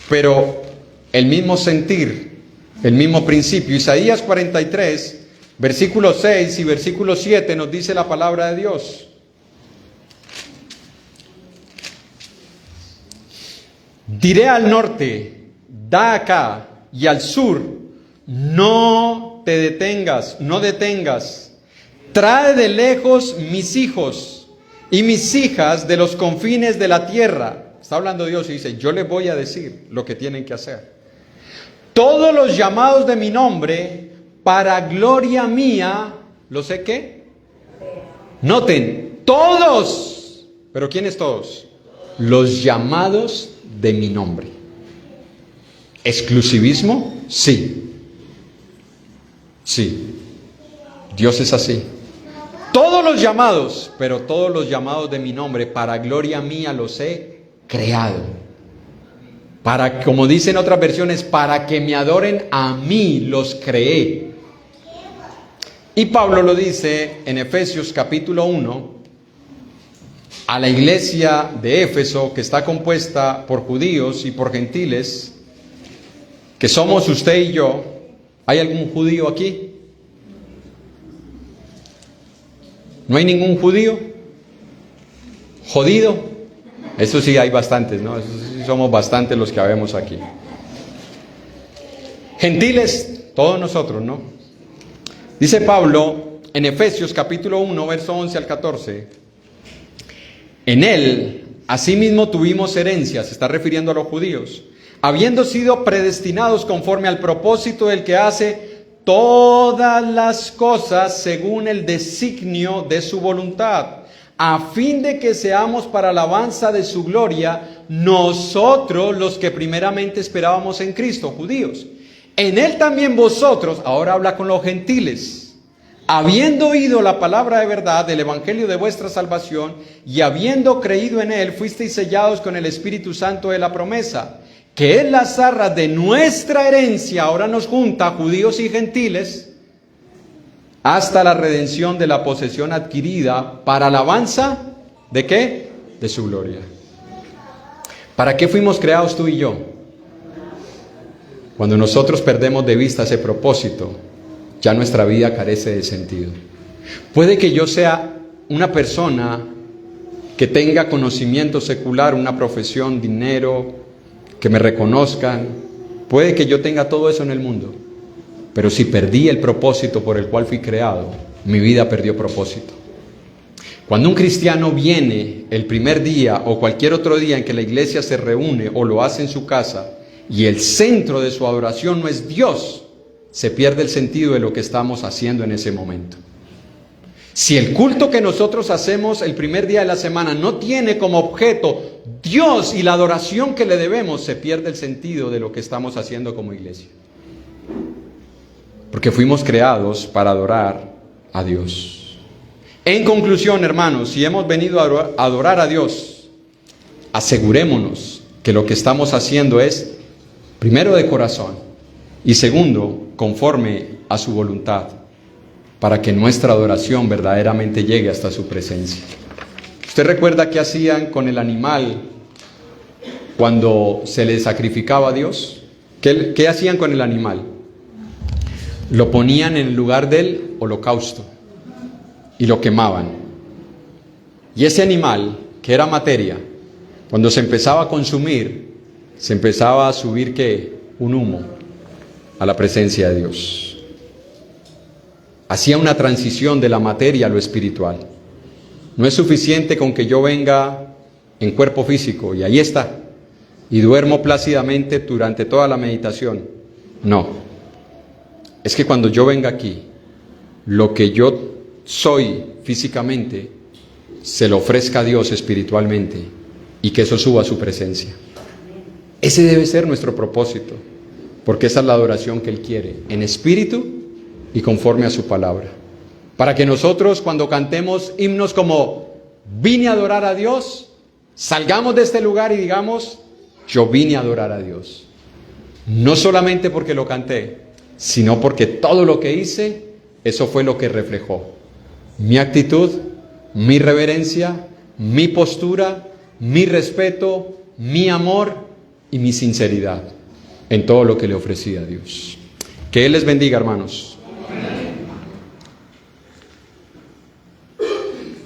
pero el mismo sentir, el mismo principio. Isaías 43, versículo 6 y versículo 7 nos dice la palabra de Dios. Diré al norte, da acá, y al sur, no te detengas, no detengas. Trae de lejos mis hijos y mis hijas de los confines de la tierra. Está hablando Dios y dice, yo les voy a decir lo que tienen que hacer. Todos los llamados de mi nombre, para gloria mía, ¿lo sé qué? Noten, todos. ¿Pero quiénes todos? Los llamados de mi nombre. ¿Exclusivismo? Sí. Sí. Dios es así. Todos los llamados, pero todos los llamados de mi nombre, para gloria mía los he creado. Para, como dicen otras versiones, para que me adoren a mí los creé. Y Pablo lo dice en Efesios capítulo 1, a la iglesia de Éfeso, que está compuesta por judíos y por gentiles, que somos usted y yo. ¿Hay algún judío aquí? ¿No hay ningún judío? ¿Jodido? Eso sí hay bastantes, ¿no? Eso sí somos bastantes los que habemos aquí. Gentiles, todos nosotros, ¿no? Dice Pablo en Efesios capítulo 1, verso 11 al 14. En él, asimismo tuvimos herencia, se está refiriendo a los judíos, habiendo sido predestinados conforme al propósito del que hace todas las cosas según el designio de su voluntad, a fin de que seamos para alabanza de su gloria, nosotros los que primeramente esperábamos en Cristo, judíos. En él también vosotros, ahora habla con los gentiles, habiendo oído la palabra de verdad del evangelio de vuestra salvación, y habiendo creído en él, fuisteis sellados con el Espíritu Santo de la promesa, que es las arras de nuestra herencia, ahora nos junta judíos y gentiles, hasta la redención de la posesión adquirida para alabanza, ¿de qué? De su gloria. ¿Para qué fuimos creados tú y yo? Cuando nosotros perdemos de vista ese propósito, ya nuestra vida carece de sentido. Puede que yo sea una persona que tenga conocimiento secular, una profesión, dinero, que me reconozcan. Puede que yo tenga todo eso en el mundo, pero si perdí el propósito por el cual fui creado, mi vida perdió propósito. Cuando un cristiano viene el primer día o cualquier otro día en que la iglesia se reúne o lo hace en su casa y el centro de su adoración no es Dios, se pierde el sentido de lo que estamos haciendo en ese momento. Si el culto que nosotros hacemos el primer día de la semana no tiene como objeto Dios y la adoración que le debemos, se pierde el sentido de lo que estamos haciendo como iglesia. Porque fuimos creados para adorar a Dios. En conclusión, hermanos, si hemos venido a adorar a Dios, asegurémonos que lo que estamos haciendo es, primero, de corazón, y segundo, conforme a su voluntad, para que nuestra adoración verdaderamente llegue hasta su presencia. ¿Usted recuerda qué hacían con el animal cuando se le sacrificaba a Dios? ¿Qué hacían con el animal? Lo ponían en el lugar del holocausto y lo quemaban. Y ese animal, que era materia, cuando se empezaba a consumir, se empezaba a subir, ¿qué? Un humo a la presencia de Dios. Hacía una transición de la materia a lo espiritual. No es suficiente con que yo venga en cuerpo físico y ahí está, y duermo plácidamente durante toda la meditación. No. Es que cuando yo venga aquí, lo que yo soy físicamente, se lo ofrezca a Dios espiritualmente y que eso suba a su presencia. Ese debe ser nuestro propósito, porque esa es la adoración que Él quiere, en espíritu y conforme a su palabra. Para que nosotros, cuando cantemos himnos como vine a adorar a Dios, salgamos de este lugar y digamos, yo vine a adorar a Dios. No solamente porque lo canté, sino porque todo lo que hice, eso fue lo que reflejó mi actitud, mi reverencia, mi postura, mi respeto, mi amor y mi sinceridad en todo lo que le ofrecí a Dios. Que Él les bendiga, hermanos.